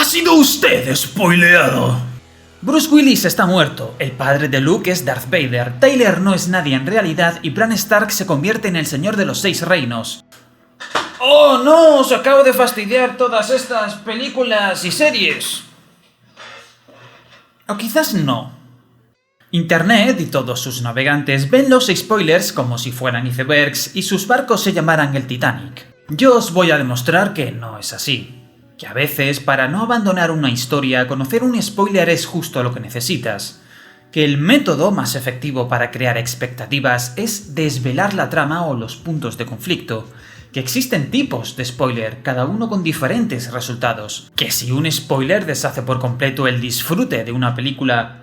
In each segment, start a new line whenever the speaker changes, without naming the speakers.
sido usted spoileado. Bruce Willis está muerto, el padre de Luke es Darth Vader, Tyler no es nadie en realidad y Bran Stark se convierte en el Señor de los Seis Reinos. ¡Oh no! Os acabo de fastidiar todas estas películas y series. O quizás no. Internet y todos sus navegantes ven los spoilers como si fueran icebergs y sus barcos se llamaran el Titanic. Yo os voy a demostrar que no es así. Que a veces, para no abandonar una historia, conocer un spoiler es justo lo que necesitas. Que el método más efectivo para crear expectativas es desvelar la trama o los puntos de conflicto. Que existen tipos de spoiler, cada uno con diferentes resultados. Que si un spoiler deshace por completo el disfrute de una película,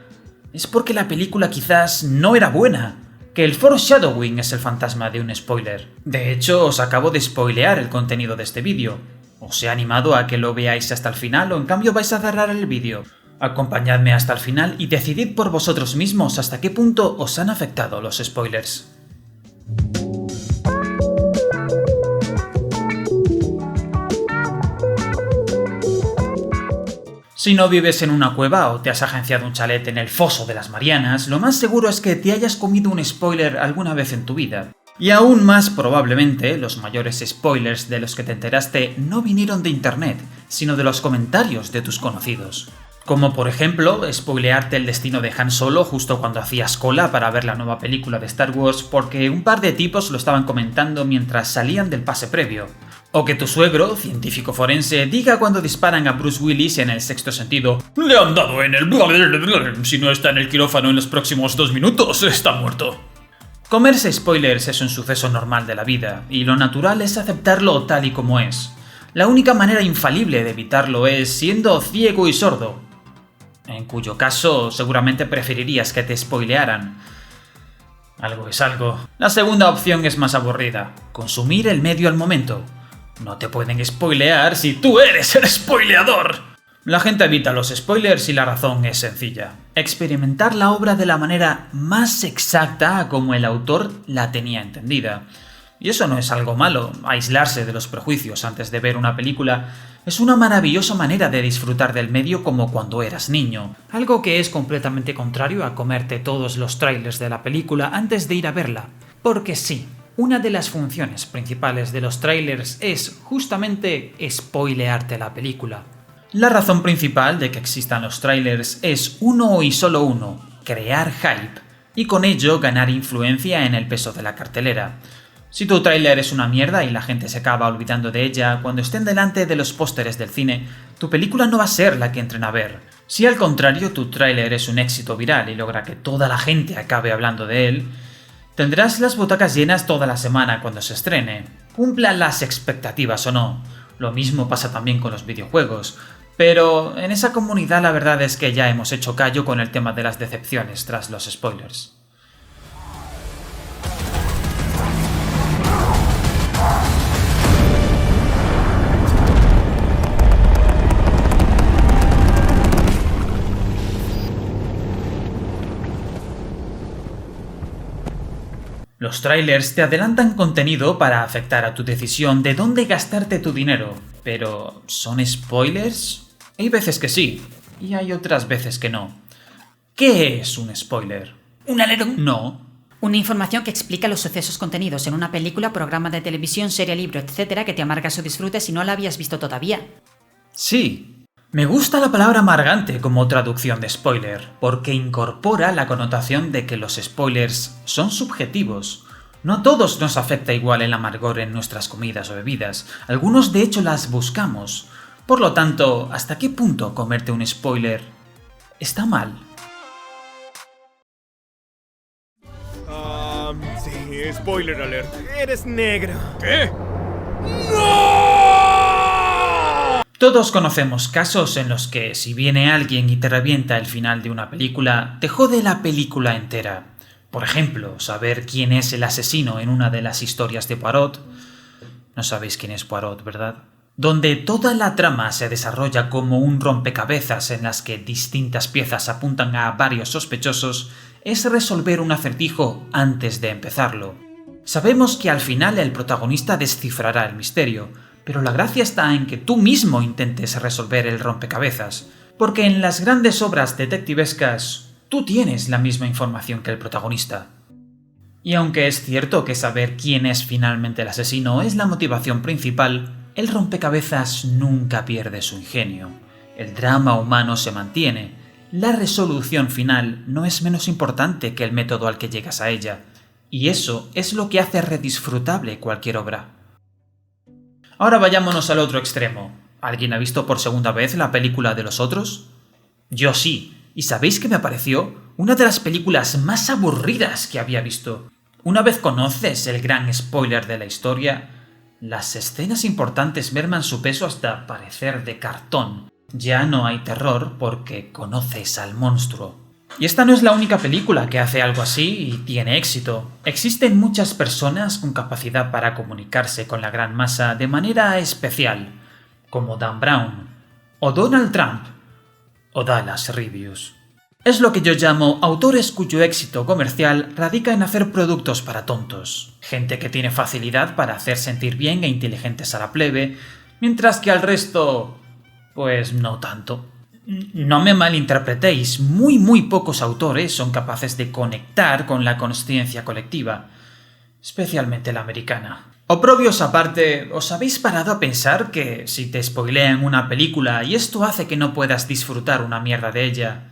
es porque la película quizás no era buena. Que el foreshadowing es el fantasma de un spoiler. De hecho, os acabo de spoilear el contenido de este vídeo. Os he animado a que lo veáis hasta el final o en cambio vais a cerrar el vídeo. Acompañadme hasta el final y decidid por vosotros mismos hasta qué punto os han afectado los spoilers. Si no vives en una cueva o te has agenciado un chalet en el foso de las Marianas, lo más seguro es que te hayas comido un spoiler alguna vez en tu vida. Y aún más probablemente, los mayores spoilers de los que te enteraste no vinieron de internet, sino de los comentarios de tus conocidos. Como por ejemplo, spoilearte el destino de Han Solo justo cuando hacías cola para ver la nueva película de Star Wars porque un par de tipos lo estaban comentando mientras salían del pase previo. O que tu suegro, científico forense, diga cuando disparan a Bruce Willis en El Sexto Sentido: «Le han dado en el... si no está en el quirófano en los próximos 2 minutos, está muerto». Comerse spoilers es un suceso normal de la vida, y lo natural es aceptarlo tal y como es. La única manera infalible de evitarlo es siendo ciego y sordo, en cuyo caso seguramente preferirías que te spoilearan. Algo es algo. La segunda opción es más aburrida: consumir el medio al momento. No te pueden spoilear si tú eres el spoileador. La gente evita los spoilers y la razón es sencilla: experimentar la obra de la manera más exacta a como el autor la tenía entendida. Y eso no es algo malo. Aislarse de los prejuicios antes de ver una película es una maravillosa manera de disfrutar del medio como cuando eras niño. Algo que es completamente contrario a comerte todos los trailers de la película antes de ir a verla. Porque sí, una de las funciones principales de los trailers es justamente spoilearte la película. La razón principal de que existan los trailers es uno y solo uno: crear hype, y con ello ganar influencia en el peso de la cartelera. Si tu tráiler es una mierda y la gente se acaba olvidando de ella cuando estén delante de los pósteres del cine, tu película no va a ser la que entren a ver. Si al contrario tu tráiler es un éxito viral y logra que toda la gente acabe hablando de él, tendrás las butacas llenas toda la semana cuando se estrene. Cumplan las expectativas o no. Lo mismo pasa también con los videojuegos. Pero en esa comunidad la verdad es que ya hemos hecho callo con el tema de las decepciones tras los spoilers. Los trailers te adelantan contenido para afectar a tu decisión de dónde gastarte tu dinero. Pero, ¿son spoilers? Hay veces que sí, y hay otras veces que no. ¿Qué es un spoiler?
¿Un alerón?
No.
Una información que explica los sucesos contenidos en una película, programa de televisión, serie, libro, etcétera, que te amarga su disfrute si no la habías visto todavía.
Sí. Me gusta la palabra amargante como traducción de spoiler, porque incorpora la connotación de que los spoilers son subjetivos. No a todos nos afecta igual el amargor en nuestras comidas o bebidas, algunos de hecho las buscamos. Por lo tanto, ¿hasta qué punto comerte un spoiler está mal?
Sí, spoiler alert. Eres negro.
¿Qué? ¡No! Todos conocemos casos en los que si viene alguien y te revienta el final de una película, te jode la película entera. Por ejemplo, saber quién es el asesino en una de las historias de Poirot. No sabéis quién es Poirot, ¿verdad? Donde toda la trama se desarrolla como un rompecabezas en las que distintas piezas apuntan a varios sospechosos, es resolver un acertijo antes de empezarlo. Sabemos que al final el protagonista descifrará el misterio, pero la gracia está en que tú mismo intentes resolver el rompecabezas, porque en las grandes obras detectivescas tú tienes la misma información que el protagonista. Y aunque es cierto que saber quién es finalmente el asesino es la motivación principal, el rompecabezas nunca pierde su ingenio. El drama humano se mantiene. La resolución final no es menos importante que el método al que llegas a ella, y eso es lo que hace redisfrutable cualquier obra. Ahora vayámonos al otro extremo. ¿Alguien ha visto por segunda vez la película de Los Otros? Yo sí, y ¿sabéis qué me pareció? Una de las películas más aburridas que había visto. Una vez conoces el gran spoiler de la historia, las escenas importantes merman su peso hasta parecer de cartón. Ya no hay terror porque conoces al monstruo. Y esta no es la única película que hace algo así y tiene éxito. Existen muchas personas con capacidad para comunicarse con la gran masa de manera especial, como Dan Brown, o Donald Trump, o Dallas Reviews. Es lo que yo llamo autores cuyo éxito comercial radica en hacer productos para tontos. Gente que tiene facilidad para hacer sentir bien e inteligentes a la plebe, mientras que al resto, pues no tanto. No me malinterpretéis, muy pocos autores son capaces de conectar con la consciencia colectiva, especialmente la americana. Oprobios aparte, ¿os habéis parado a pensar que si te spoilean una película y esto hace que no puedas disfrutar una mierda de ella,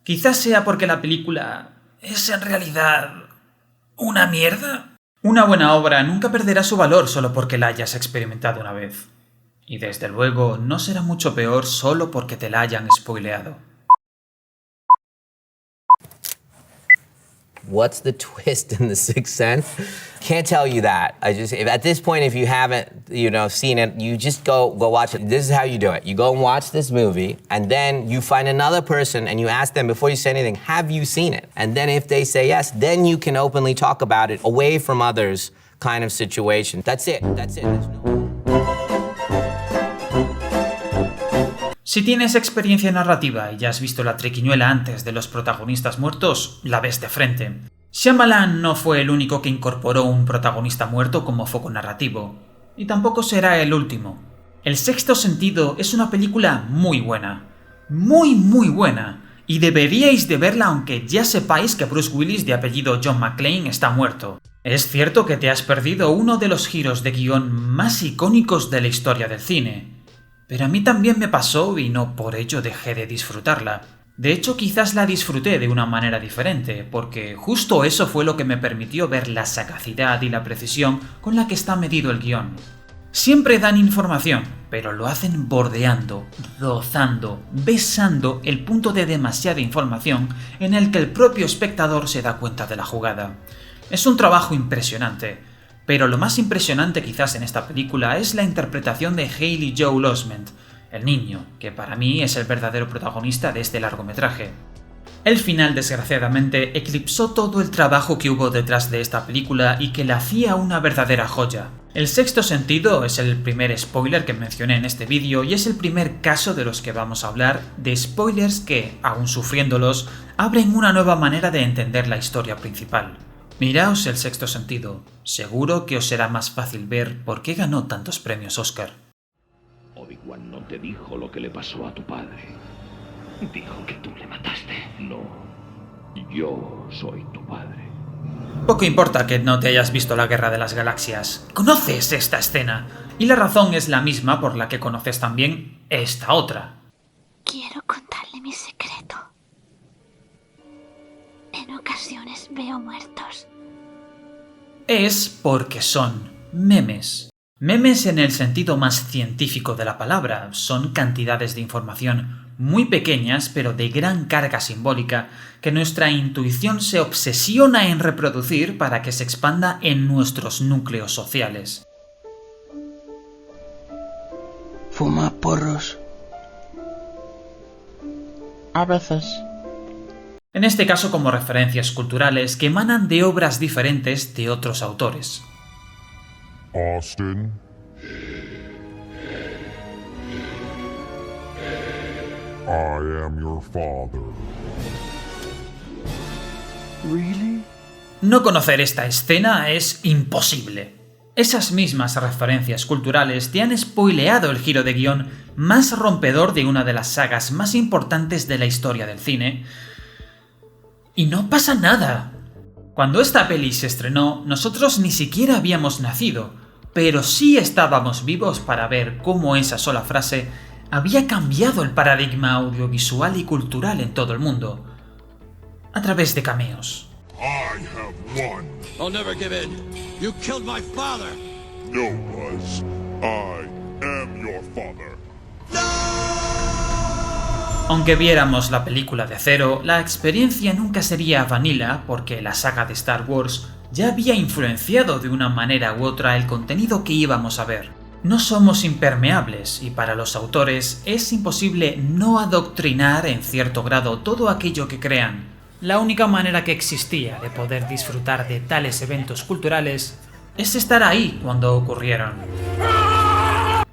quizás sea porque la película es en realidad una mierda? Una buena obra nunca perderá su valor solo porque la hayas experimentado una vez. Y desde luego no será mucho peor solo porque te la hayan spoileado.
What's the twist in The Sixth Sense? Can't tell you that. At this point, if you haven't, seen it, you just go watch it. This is how you do it. You go and watch this movie, and then you find another person and you ask them before you say anything, have you seen it? And then if they say yes, then you can openly talk about it away from others kind of situation. That's it. That's it.
Si tienes experiencia narrativa y ya has visto la triquiñuela antes de los protagonistas muertos, la ves de frente. Shyamalan no fue el único que incorporó un protagonista muerto como foco narrativo, y tampoco será el último. El Sexto Sentido es una película muy buena, muy buena, y deberíais de verla aunque ya sepáis que Bruce Willis, de apellido John McClane, está muerto. Es cierto que te has perdido uno de los giros de guión más icónicos de la historia del cine, pero a mí también me pasó y no por ello dejé de disfrutarla. De hecho, quizás la disfruté de una manera diferente, porque justo eso fue lo que me permitió ver la sagacidad y la precisión con la que está medido el guión. Siempre dan información, pero lo hacen bordeando, rozando, besando el punto de demasiada información en el que el propio espectador se da cuenta de la jugada. Es un trabajo impresionante. Pero lo más impresionante quizás en esta película es la interpretación de Haley Joel Osment, el niño, que para mí es el verdadero protagonista de este largometraje. El final, desgraciadamente, eclipsó todo el trabajo que hubo detrás de esta película y que la hacía una verdadera joya. El Sexto Sentido es el primer spoiler que mencioné en este vídeo y es el primer caso de los que vamos a hablar de spoilers que, aun sufriéndolos, abren una nueva manera de entender la historia principal. Miraos El Sexto Sentido, seguro que os será más fácil ver por qué ganó tantos premios Oscar.
Obi-Wan no te dijo lo que le pasó a tu padre. Dijo que tú le mataste. No, yo soy tu padre.
Poco importa que no te hayas visto la Guerra de las Galaxias, conoces esta escena, y la razón es la misma por la que conoces también esta otra.
Quiero contarle mi secreto. En ocasiones veo muertos.
Es porque son memes. Memes en el sentido más científico de la palabra. Son cantidades de información muy pequeñas pero de gran carga simbólica que nuestra intuición se obsesiona en reproducir para que se expanda en nuestros núcleos sociales.
Fuma porros. A veces.
En este caso como referencias culturales que emanan de obras diferentes de otros autores.
Austin. I am your father.
Really?
No conocer esta escena es imposible. Esas mismas referencias culturales te han spoileado el giro de guión más rompedor de una de las sagas más importantes de la historia del cine. Y no pasa nada. Cuando esta peli se estrenó, nosotros ni siquiera habíamos nacido, pero sí estábamos vivos para ver cómo esa sola frase había cambiado el paradigma audiovisual y cultural en todo el mundo, a través de cameos.
I have won.
I'll never give in. You killed my father.
No, Buzz. I am your father.
Aunque viéramos la película de cero, la experiencia nunca sería vanilla porque la saga de Star Wars ya había influenciado de una manera u otra el contenido que íbamos a ver. No somos impermeables y para los autores es imposible no adoctrinar en cierto grado todo aquello que crean. La única manera que existía de poder disfrutar de tales eventos culturales es estar ahí cuando ocurrieron.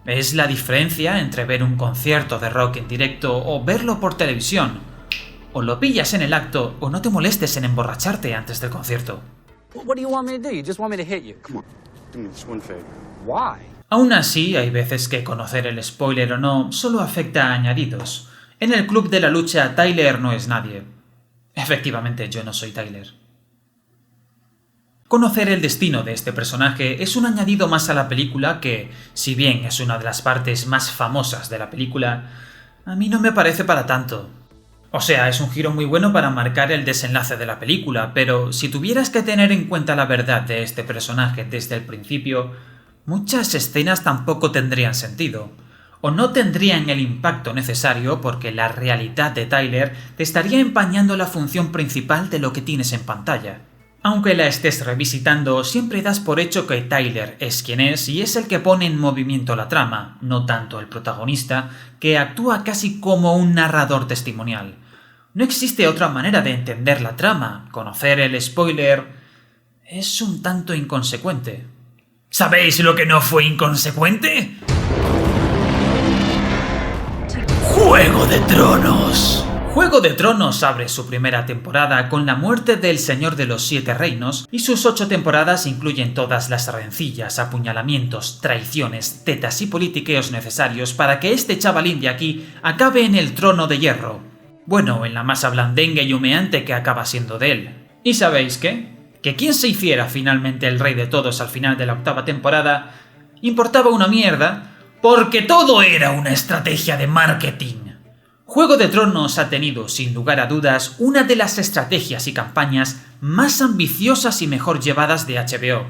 Es la diferencia entre ver un concierto de rock en directo o verlo por televisión. O lo pillas en el acto o no te molestes en emborracharte antes del concierto.
What do you want me to do? You just want me to hit you. Come on, do me this one favor. Why?
Aún así, hay veces que conocer el spoiler o no solo afecta a añadidos. En el club de la lucha, Tyler no es nadie. Efectivamente, yo no soy Tyler. Conocer el destino de este personaje es un añadido más a la película que, si bien es una de las partes más famosas de la película, a mí no me parece para tanto. O sea, es un giro muy bueno para marcar el desenlace de la película, pero si tuvieras que tener en cuenta la verdad de este personaje desde el principio, muchas escenas tampoco tendrían sentido, o no tendrían el impacto necesario porque la realidad de Tyler te estaría empañando la función principal de lo que tienes en pantalla. Aunque la estés revisitando, siempre das por hecho que Tyler es quien es y es el que pone en movimiento la trama, no tanto el protagonista, que actúa casi como un narrador testimonial. No existe otra manera de entender la trama. Conocer el spoiler es un tanto inconsecuente. ¿Sabéis lo que no fue inconsecuente? ¡Juego de Tronos! Juego de Tronos abre su primera temporada con la muerte del Señor de los Siete Reinos y sus 8 temporadas incluyen todas las rencillas, apuñalamientos, traiciones, tetas y politiqueos necesarios para que este chavalín de aquí acabe en el trono de hierro. Bueno, en la masa blandengue y humeante que acaba siendo de él. ¿Y sabéis qué? Que quien se hiciera finalmente el rey de todos al final de la 8ª temporada importaba una mierda porque todo era una estrategia de marketing. Juego de Tronos ha tenido, sin lugar a dudas, una de las estrategias y campañas más ambiciosas y mejor llevadas de HBO.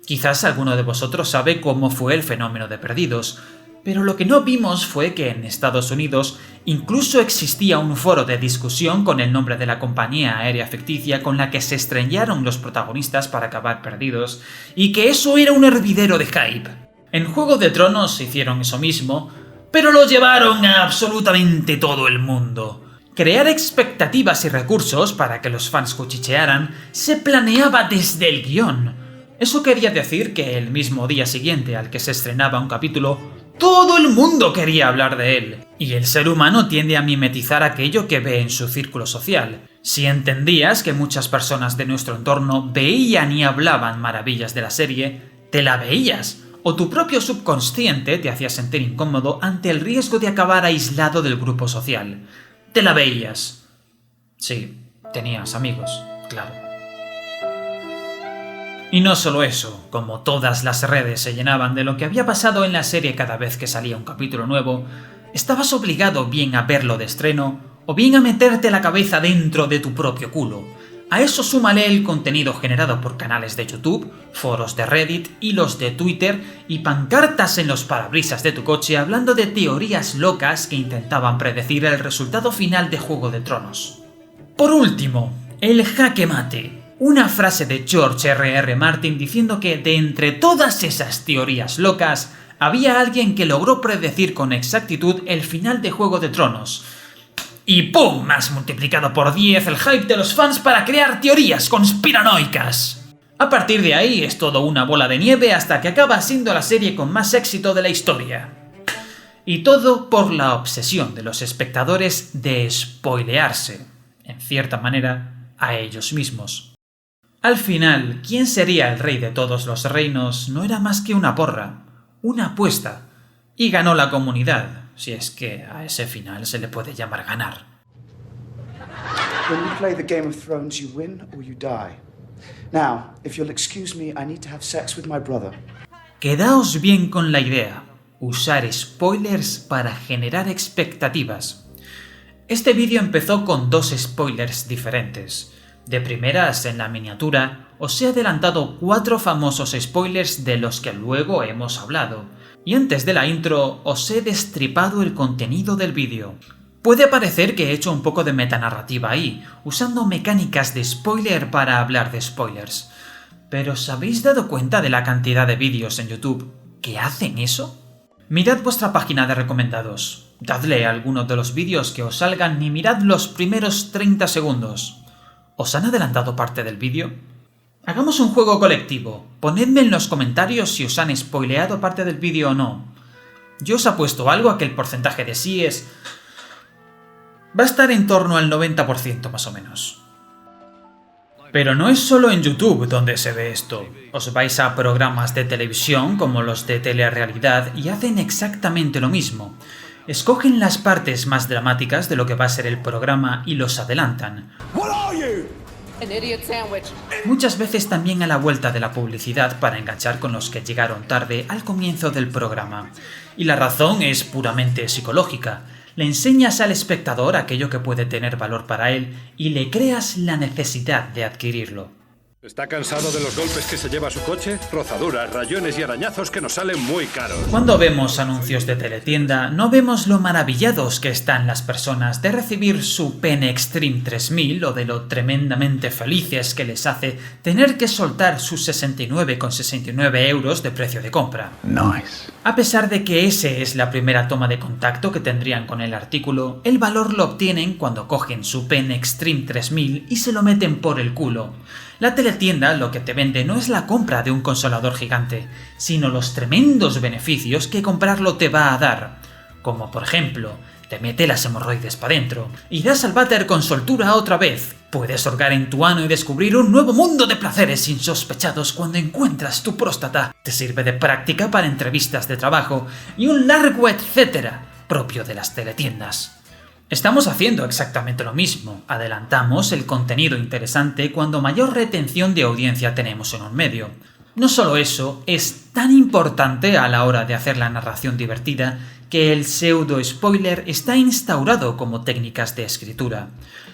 Quizás alguno de vosotros sabe cómo fue el fenómeno de Perdidos, pero lo que no vimos fue que en Estados Unidos incluso existía un foro de discusión con el nombre de la compañía aérea ficticia con la que se estrellaron los protagonistas para acabar perdidos, y que eso era un hervidero de hype. En Juego de Tronos hicieron eso mismo, pero lo llevaron a absolutamente todo el mundo. Crear expectativas y recursos para que los fans cuchichearan se planeaba desde el guión. Eso quería decir que el mismo día siguiente al que se estrenaba un capítulo, todo el mundo quería hablar de él. Y el ser humano tiende a mimetizar aquello que ve en su círculo social. Si entendías que muchas personas de nuestro entorno veían y hablaban maravillas de la serie, te la veías. O tu propio subconsciente te hacía sentir incómodo ante el riesgo de acabar aislado del grupo social. Te la veías. Sí, tenías amigos, claro. Y no solo eso, como todas las redes se llenaban de lo que había pasado en la serie cada vez que salía un capítulo nuevo, estabas obligado bien a verlo de estreno o bien a meterte la cabeza dentro de tu propio culo. A eso súmale el contenido generado por canales de YouTube, foros de Reddit, hilos de Twitter y pancartas en los parabrisas de tu coche hablando de teorías locas que intentaban predecir el resultado final de Juego de Tronos. Por último, el jaque mate. Una frase de George R.R. Martin diciendo que de entre todas esas teorías locas, había alguien que logró predecir con exactitud el final de Juego de Tronos. Y ¡pum! Más multiplicado por 10 el hype de los fans para crear teorías conspiranoicas. A partir de ahí es todo una bola de nieve hasta que acaba siendo la serie con más éxito de la historia. Y todo por la obsesión de los espectadores de spoilearse, en cierta manera, a ellos mismos. Al final, ¿quién sería el rey de todos los reinos? No era más que una porra, una apuesta, y ganó la comunidad, si es que a ese final se le puede llamar ganar.
When you play the Game of Thrones, you win or you die. Now, if you'll excuse me, I need to have sex with my brother.
Quedaos bien con la idea, usar spoilers para generar expectativas. Este vídeo empezó con 2 spoilers diferentes. De primeras, en la miniatura, os he adelantado 4 famosos spoilers de los que luego hemos hablado, y antes de la intro os he destripado el contenido del vídeo. Puede parecer que he hecho un poco de metanarrativa ahí, usando mecánicas de spoiler para hablar de spoilers, pero ¿os habéis dado cuenta de la cantidad de vídeos en YouTube que hacen eso? Mirad vuestra página de recomendados, dadle a alguno de los vídeos que os salgan y mirad los primeros 30 segundos. ¿Os han adelantado parte del vídeo? Hagamos un juego colectivo. Ponedme en los comentarios si os han spoileado parte del vídeo o no. Yo os apuesto algo a que el porcentaje de sí va a estar en torno al 90% más o menos. Pero no es solo en YouTube donde se ve esto. Os vais a programas de televisión como los de telerrealidad y hacen exactamente lo mismo. Escogen las partes más dramáticas de lo que va a ser el programa y los adelantan. Muchas veces también a la vuelta de la publicidad para enganchar con los que llegaron tarde al comienzo del programa. Y la razón es puramente psicológica. Le enseñas al espectador aquello que puede tener valor para él y le creas la necesidad de adquirirlo.
¿Está cansado de los golpes que se lleva su coche? Rozaduras, rayones y arañazos que nos salen muy caros.
Cuando vemos anuncios de teletienda, no vemos lo maravillados que están las personas de recibir su Pen Extreme 3000 o de lo tremendamente felices que les hace tener que soltar sus 69,69 euros de precio de compra.
Nice.
A pesar de que ese es la primera toma de contacto que tendrían con el artículo, el valor lo obtienen cuando cogen su Pen Extreme 3000 y se lo meten por el culo. La teletienda lo que te vende no es la compra de un consolador gigante, sino los tremendos beneficios que comprarlo te va a dar. Como por ejemplo, te mete las hemorroides para dentro, irás al váter con soltura otra vez, puedes hurgar en tu ano y descubrir un nuevo mundo de placeres insospechados cuando encuentras tu próstata, te sirve de práctica para entrevistas de trabajo y un largo etcétera propio de las teletiendas. Estamos haciendo exactamente lo mismo, adelantamos el contenido interesante cuando mayor retención de audiencia tenemos en un medio. No solo eso, es tan importante a la hora de hacer la narración divertida que el pseudo-spoiler está instaurado como técnicas de escritura.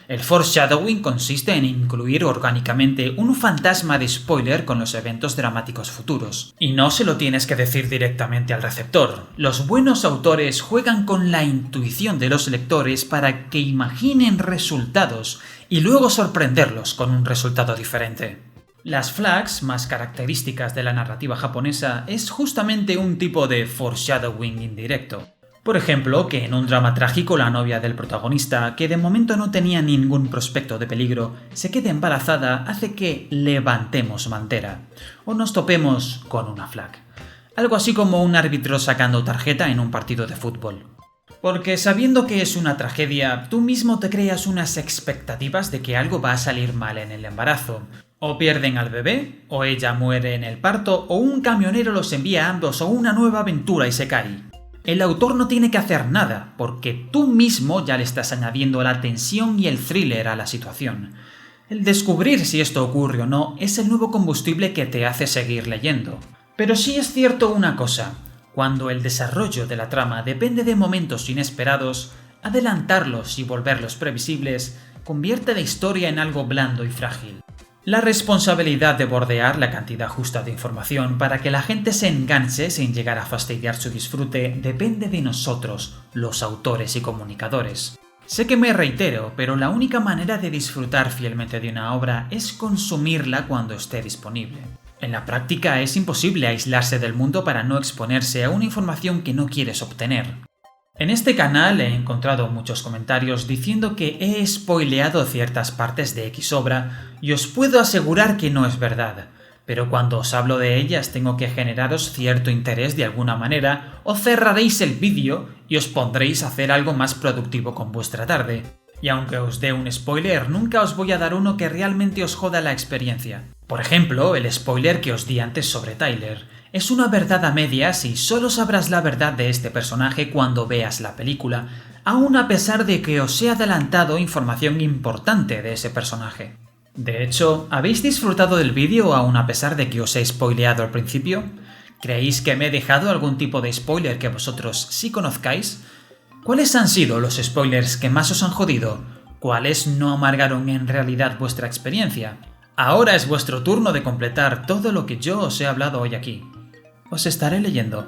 El foreshadowing consiste en incluir orgánicamente un fantasma de spoiler con los eventos dramáticos futuros. Y no se lo tienes que decir directamente al receptor. Los buenos autores juegan con la intuición de los lectores para que imaginen resultados y luego sorprenderlos con un resultado diferente. Las flags, más características de la narrativa japonesa, es justamente un tipo de foreshadowing indirecto. Por ejemplo, que en un drama trágico la novia del protagonista, que de momento no tenía ningún prospecto de peligro, se quede embarazada hace que levantemos mantera, o nos topemos con una flag. Algo así como un árbitro sacando tarjeta en un partido de fútbol. Porque sabiendo que es una tragedia, tú mismo te creas unas expectativas de que algo va a salir mal en el embarazo. O pierden al bebé, o ella muere en el parto, o un camionero los envía a ambos a una nueva aventura y se cae. El autor no tiene que hacer nada, porque tú mismo ya le estás añadiendo la tensión y el thriller a la situación. El descubrir si esto ocurre o no es el nuevo combustible que te hace seguir leyendo. Pero sí es cierto una cosa, cuando el desarrollo de la trama depende de momentos inesperados, adelantarlos y volverlos previsibles convierte la historia en algo blando y frágil. La responsabilidad de bordear la cantidad justa de información para que la gente se enganche sin llegar a fastidiar su disfrute depende de nosotros, los autores y comunicadores. Sé que me reitero, pero la única manera de disfrutar fielmente de una obra es consumirla cuando esté disponible. En la práctica es imposible aislarse del mundo para no exponerse a una información que no quieres obtener. En este canal he encontrado muchos comentarios diciendo que he spoileado ciertas partes de X obra y os puedo asegurar que no es verdad, pero cuando os hablo de ellas tengo que generaros cierto interés de alguna manera o cerraréis el vídeo y os pondréis a hacer algo más productivo con vuestra tarde. Y aunque os dé un spoiler, nunca os voy a dar uno que realmente os joda la experiencia. Por ejemplo, el spoiler que os di antes sobre Tyler. Es una verdad a medias y solo sabrás la verdad de este personaje cuando veas la película, aun a pesar de que os he adelantado información importante de ese personaje. De hecho, ¿habéis disfrutado del vídeo aun a pesar de que os he spoileado al principio? ¿Creéis que me he dejado algún tipo de spoiler que vosotros sí conozcáis? ¿Cuáles han sido los spoilers que más os han jodido? ¿Cuáles no amargaron en realidad vuestra experiencia? Ahora es vuestro turno de completar todo lo que yo os he hablado hoy aquí. Os estaré leyendo.